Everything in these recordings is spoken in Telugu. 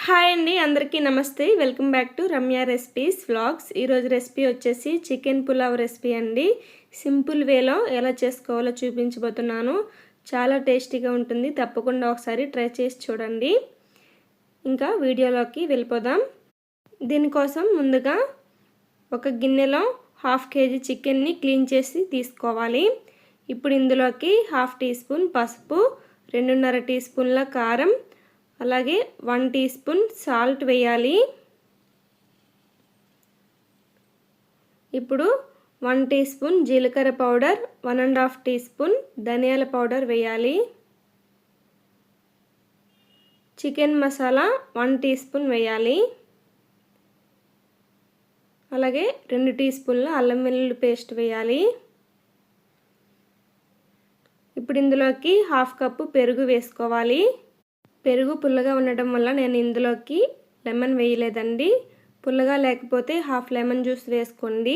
హాయ్ అండి, అందరికీ నమస్తే. Welcome back to Ramya recipes vlogs. ఈరోజు రెసిపీ వచ్చేసి చికెన్ పులావ్ రెసిపీ అండి. సింపుల్ వేలో ఎలా చేసుకోవాలో చూపించబోతున్నాను. చాలా టేస్టీగా ఉంటుంది. తప్పకుండా ఒకసారి ట్రై చేసి చూడండి. ఇంకా వీడియోలోకి వెళ్ళిపోదాం. దీనికోసం ముందుగా ఒక గిన్నెలో 1/2 kg చికెన్ని క్లీన్ చేసి తీసుకోవాలి. ఇప్పుడు ఇందులోకి 1/2 టీ స్పూన్ పసుపు, 2.5 టీ స్పూన్ల కారం, అలాగే 1 టీ స్పూన్ సాల్ట్ వేయాలి. ఇప్పుడు 1 టీ స్పూన్ జీలకర్ర పౌడర్, 1.5 టీ స్పూన్ ధనియాల పౌడర్ వేయాలి. చికెన్ మసాలా 1 టీ స్పూన్ వేయాలి. అలాగే 2 టీ స్పూన్ల అల్లం వెల్లుల్లి పేస్ట్ వేయాలి. ఇప్పుడు ఇందులోకి 1/2 కప్పు పెరుగు వేసుకోవాలి. పెరుగు పుల్లగా ఉండడం వల్ల నేను ఇందులోకి లెమన్ వేయలేదండి. పుల్లగా లేకపోతే 1/2 లెమన్ జ్యూస్ వేసుకోండి.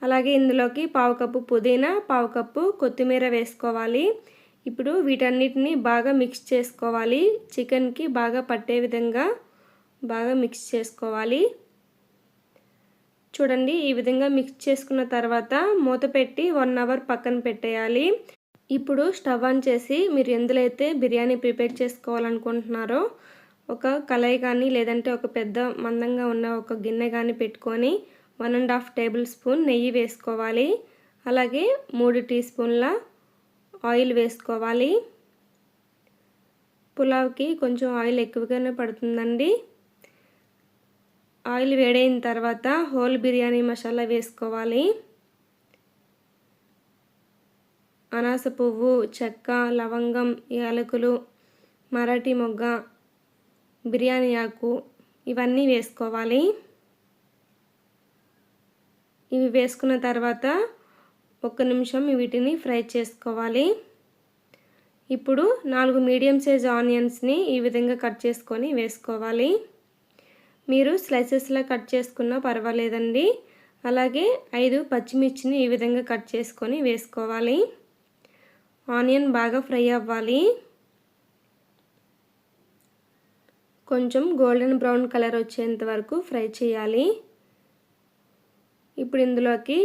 అలాగే ఇందులోకి 1/2 కప్పు పుదీనా, 1/2 కప్పు కొత్తిమీర వేసుకోవాలి. ఇప్పుడు వీటన్నిటిని బాగా మిక్స్ చేసుకోవాలి. చికెన్కి బాగా పట్టే విధంగా బాగా మిక్స్ చేసుకోవాలి. చూడండి, ఈ విధంగా మిక్స్ చేసుకున్న తర్వాత మూత పెట్టి 1 అవర్ పక్కన పెట్టేయాలి. ఇప్పుడు స్టవ్ ఆన్ చేసి మీరు ఎందులో అయితే బిర్యానీ ప్రిపేర్ చేసుకోవాలనుకుంటున్నారో ఒక కళాయి కానీ లేదంటే ఒక పెద్ద మందంగా ఉన్న ఒక గిన్నె కానీ పెట్టుకొని 1.5 టేబుల్ స్పూన్ నెయ్యి వేసుకోవాలి. అలాగే 3 టీ స్పూన్ల ఆయిల్ వేసుకోవాలి. పులావ్కి కొంచెం ఆయిల్ ఎక్కువగానే పడుతుందండి. ఆయిల్ వేడైన తర్వాత హోల్ బిర్యానీ మసాలా వేసుకోవాలి. అనాస పువ్వు, చెక్క, లవంగం, యాలకులు, మరాఠీ మొగ్గ, బిర్యానీ ఆకు ఇవన్నీ వేసుకోవాలి. ఇవి వేసుకున్న తర్వాత 1 నిమిషం వీటిని ఫ్రై చేసుకోవాలి. ఇప్పుడు 4 మీడియం సైజ్ ఆనియన్స్ని ఈ విధంగా కట్ చేసుకొని వేసుకోవాలి. మీరు స్లైసెస్లా కట్ చేసుకున్నా పర్వాలేదండి. అలాగే 5 పచ్చిమిర్చిని ఈ విధంగా కట్ చేసుకొని వేసుకోవాలి. ఆనియన్ బాగా ఫ్రై అవ్వాలి. కొంచెం గోల్డెన్ బ్రౌన్ కలర్ వచ్చేంత వరకు ఫ్రై చేయాలి. ఇప్పుడు ఇందులోకి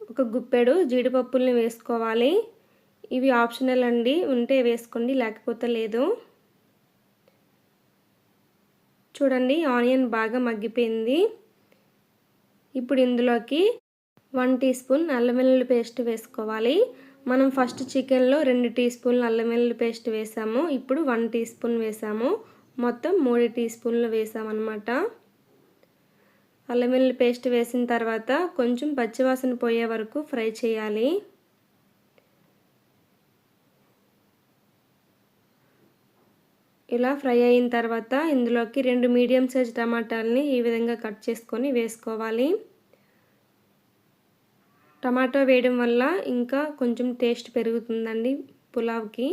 ఒక గుప్పెడు జీడిపప్పుల్ని వేసుకోవాలి. ఇవి ఆప్షనల్ అండి, ఉంటే వేసుకోండి లేకపోతే లేదు. చూడండి, ఆనియన్ బాగా మగ్గిపోయింది. ఇప్పుడు ఇందులోకి 1 టీ స్పూన్ అల్లం వెల్లుల్లి పేస్ట్ వేసుకోవాలి. మనం ఫస్ట్ చికెన్లో 2 టీ స్పూన్ల అల్లం వెల్లుల్లి పేస్ట్ వేసాము. ఇప్పుడు 1 టీ స్పూన్ వేసాము. మొత్తం 3 టీ స్పూన్లు వేసామన్నమాట. అల్లం వెల్లుల్లి పేస్ట్ వేసిన తర్వాత కొంచెం పచ్చివాసన పోయే వరకు ఫ్రై చేయాలి. ఇలా ఫ్రై అయిన తర్వాత ఇందులోకి 2 మీడియం సైజ్ టమాటాలని ఈ విధంగా కట్ చేసుకొని వేసుకోవాలి. టమాటో వేయడం వల్ల ఇంకా కొంచెం టేస్ట్ పెరుగుతుందండి పులావ్కి.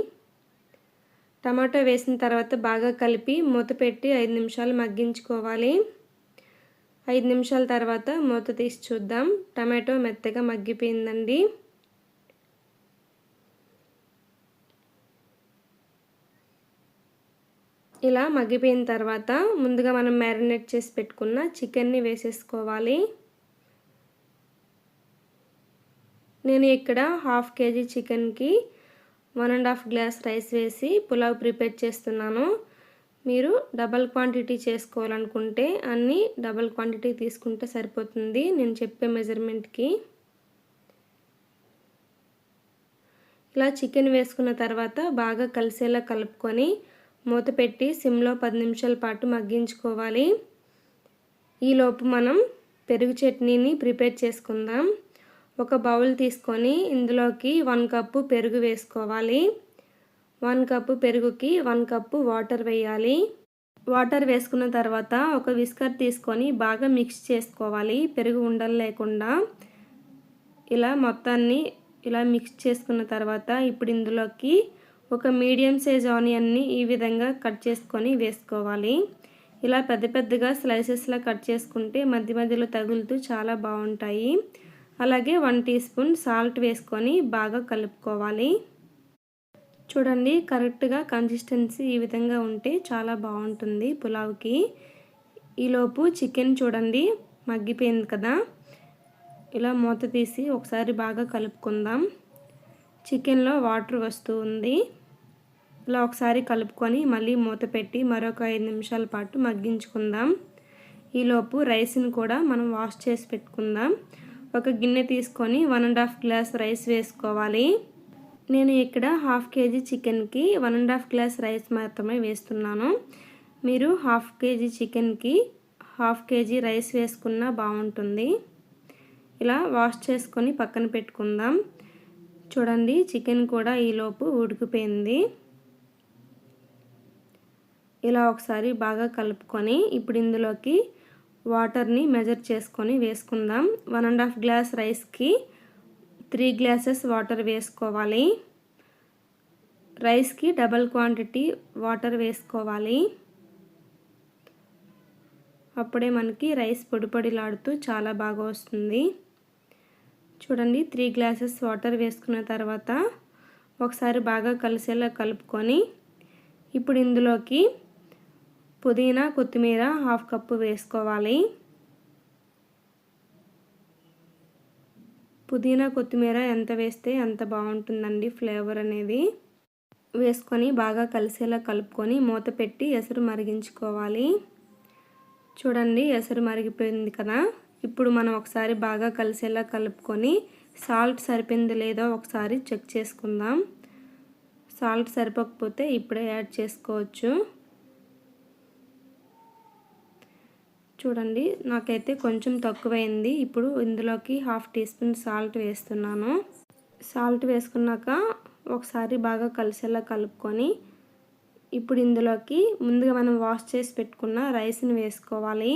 టమాటో వేసిన తర్వాత బాగా కలిపి మూత పెట్టి 5 నిమిషాలు మగ్గించుకోవాలి. 5 నిమిషాల తర్వాత మూత తీసి చూద్దాం. టమాటో మెత్తగా మగ్గిపోయిందండి. ఇలా మగ్గిపోయిన తర్వాత ముందుగా మనం మ్యారినేట్ చేసి పెట్టుకున్న చికెన్ని వేసేసుకోవాలి. నేను ఇక్కడ 1/2 kg చికెన్కి 1.5 గ్లాస్ రైస్ వేసి పులావ్ ప్రిపేర్ చేస్తున్నాను. మీరు డబల్ క్వాంటిటీ చేసుకోవాలనుకుంటే అన్నీ డబల్ క్వాంటిటీ తీసుకుంటే సరిపోతుంది నేను చెప్పే మెజర్మెంట్కి. ఇలా చికెన్ వేసుకున్న తర్వాత బాగా కలిసేలా కలుపుకొని మూత పెట్టి సిమ్లో 10 నిమిషాల పాటు మగ్గించుకోవాలి. ఈలోపు మనం పెరుగు చట్నీని ప్రిపేర్ చేసుకుందాం. ఒక బౌల్ తీసుకొని ఇందులోకి 1 కప్పు పెరుగు వేసుకోవాలి. 1 కప్పు పెరుగుకి 1 కప్పు వాటర్ వేయాలి. వాటర్ వేసుకున్న తర్వాత ఒక విస్కర్ తీసుకొని బాగా మిక్స్ చేసుకోవాలి, పెరుగు ఉండలు లేకుండా. ఇలా మొత్తాన్ని ఇలా మిక్స్ చేసుకున్న తర్వాత ఇప్పుడు ఇందులోకి ఒక మీడియం సైజ్ ఆనియన్ని ఈ విధంగా కట్ చేసుకొని వేసుకోవాలి. ఇలా పెద్ద పెద్దగా స్లైసెస్లా కట్ చేసుకుంటే మధ్య మధ్యలో తగులుతూ చాలా బాగుంటాయి. అలాగే 1 టీ స్పూన్ సాల్ట్ వేసుకొని బాగా కలుపుకోవాలి. చూడండి కరెక్ట్గా కన్సిస్టెన్సీ ఈ విధంగా ఉంటే చాలా బాగుంటుంది పులావ్కి. ఈలోపు చికెన్ చూడండి మగ్గిపోయింది కదా, ఇలా మూత తీసి ఒకసారి బాగా కలుపుకుందాం. చికెన్లో వాటర్ వస్తూ ఉంది. ఇలా ఒకసారి కలుపుకొని మళ్ళీ మూత పెట్టి మరొక 5 నిమిషాల పాటు మగ్గించుకుందాం. ఈలోపు రైస్ని కూడా మనం వాష్ చేసి పెట్టుకుందాం. ఒక గిన్నె తీసుకొని 1.5 గ్లాస్ రైస్ వేసుకోవాలి. నేను ఇక్కడ 1/2 కేజీ చికెన్కి 1.5 గ్లాస్ రైస్ మాత్రమే వేస్తున్నాను. మీరు 1/2 కేజీ చికెన్కి 1/2 కేజీ రైస్ వేసుకున్నా బాగుంటుంది. ఇలా వాష్ చేసుకొని పక్కన పెట్టుకుందాం. చూడండి చికెన్ కూడా ఈలోపు ఉడికిపోయింది. ఇలా ఒకసారి బాగా కలుపుకొని ఇప్పుడు ఇందులోకి వాటర్ని మెజర్ చేసుకొని వేసుకుందాం. 1.5 గ్లాస్ రైస్కి 3 గ్లాసెస్ వాటర్ వేసుకోవాలి. రైస్కి డబల్ క్వాంటిటీ వాటర్ వేసుకోవాలి. అప్పుడే మనకి రైస్ పొడి పొడిలాడుతూ చాలా బాగా వస్తుంది. చూడండి 3 గ్లాసెస్ వాటర్ వేసుకున్న తర్వాత ఒకసారి బాగా కలిసేలా కలుపుకొని ఇప్పుడు ఇందులోకి పుదీనా కొత్తిమీర 1/2 కప్పు వేసుకోవాలి. పుదీనా కొత్తిమీర ఎంత వేస్తే అంత బాగుంటుందండి ఫ్లేవర్ అనేది. వేసుకొని బాగా కలిసేలా కలుపుకొని మూత పెట్టి ఎసరు మరిగించుకోవాలి. చూడండి ఎసరు మరిగిపోయింది కదా, ఇప్పుడు మనం ఒకసారి బాగా కలిసేలా కలుపుకొని సాల్ట్ సరిపోయిందో లేదో ఒకసారి చెక్ చేసుకుందాం. సాల్ట్ సరిపోకపోతే ఇప్పుడే యాడ్ చేసుకోవచ్చు. చూడండి నాకైతే కొంచెం తక్కువైంది. ఇప్పుడు ఇందులోకి 1/2 టీ స్పూన్ సాల్ట్ వేస్తున్నాను. సాల్ట్ వేసుకున్నాక ఒకసారి బాగా కలిసేలా కలుపుకొని ఇప్పుడు ఇందులోకి ముందుగా మనం వాష్ చేసి పెట్టుకున్న రైస్ని వేసుకోవాలి.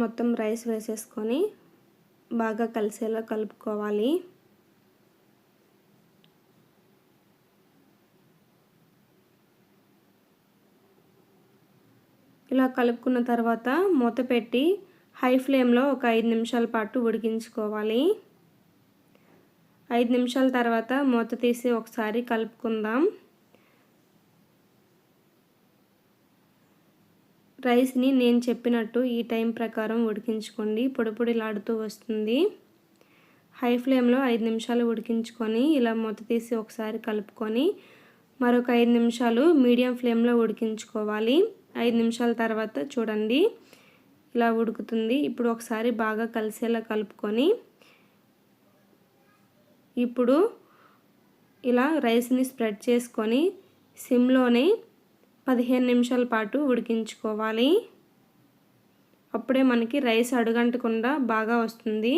మొత్తం రైస్ వేసేసుకొని బాగా కలిసేలా కలుపుకోవాలి. ఇలా కలుపుకున్న తర్వాత మూత పెట్టి హై ఫ్లేమ్లో ఒక 5 నిమిషాల పాటు ఉడికించుకోవాలి. 5 నిమిషాల తర్వాత మూత తీసి ఒకసారి కలుపుకుందాం. రైస్ని నేను చెప్పినట్టు ఈ టైం ప్రకారం ఉడికించుకోండి, పొడి పొడిలాడుతూ వస్తుంది. హై ఫ్లేమ్లో 5 నిమిషాలు ఉడికించుకొని ఇలా మూత తీసి ఒకసారి కలుపుకొని మరొక 5 నిమిషాలు మీడియం ఫ్లేమ్లో ఉడికించుకోవాలి. 5 నిమిషాల తర్వాత చూడండి ఇలా ఉడుకుతుంది. ఇప్పుడు ఒకసారి బాగా కలిసేలా కలుపుకొని ఇప్పుడు ఇలా రైస్ని స్ప్రెడ్ చేసుకొని సిమ్లోనే 15 నిమిషాల పాటు ఉడికించుకోవాలి. అప్పుడే మనకి రైస్ అడుగంటకుండా బాగా వస్తుంది.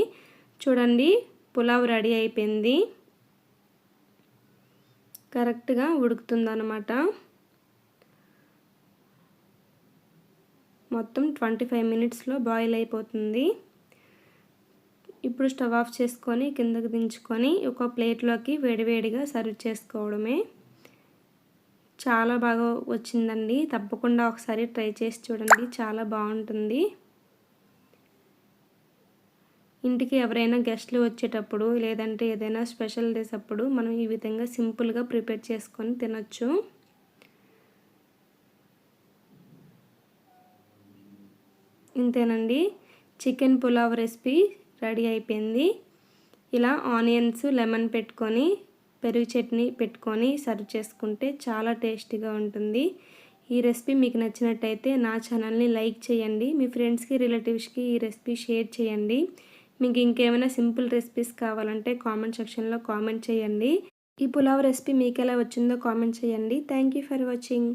చూడండి పులావ్ రెడీ అయిపోయింది. కరెక్ట్గా ఉడుకుతుందన్నమాట. మొత్తం 25 మినిట్స్లో బాయిల్ అయిపోతుంది. ఇప్పుడు స్టవ్ ఆఫ్ చేసుకొని కిందకి దించుకొని ఒక ప్లేట్లోకి వేడివేడిగా సర్వ్ చేసుకోవడమే. చాలా బాగా వచ్చిందండి. తప్పకుండా ఒకసారి ట్రై చేసి చూడండి, చాలా బాగుంటుంది. ఇంటికి ఎవరైనా గెస్ట్లు వచ్చేటప్పుడు లేదంటే ఏదైనా స్పెషల్ డేస్ అప్పుడు మనం ఈ విధంగా సింపుల్గా ప్రిపేర్ చేసుకొని తినొచ్చు. ఇంతేనండి, చికెన్ పులావ్ రెసిపీ రెడీ అయిపోయింది. ఇలా ఆనియన్స్ లెమన్ పెట్టుకొని పెరుగు చట్నీ పెట్టుకొని సర్వ్ చేసుకుంటే చాలా టేస్టీగా ఉంటుంది. ఈ రెసిపీ మీకు నచ్చినట్టయితే నా ఛానల్ని లైక్ చేయండి. మీ ఫ్రెండ్స్కి రిలేటివ్స్కి ఈ రెసిపీ షేర్ చేయండి. మీకు ఇంకేమైనా సింపుల్ రెసిపీస్ కావాలంటే కామెంట్ సెక్షన్లో కామెంట్ చేయండి. ఈ పులావ్ రెసిపీ మీకు ఎలా వచ్చిందో కామెంట్ చేయండి. Thank you for watching.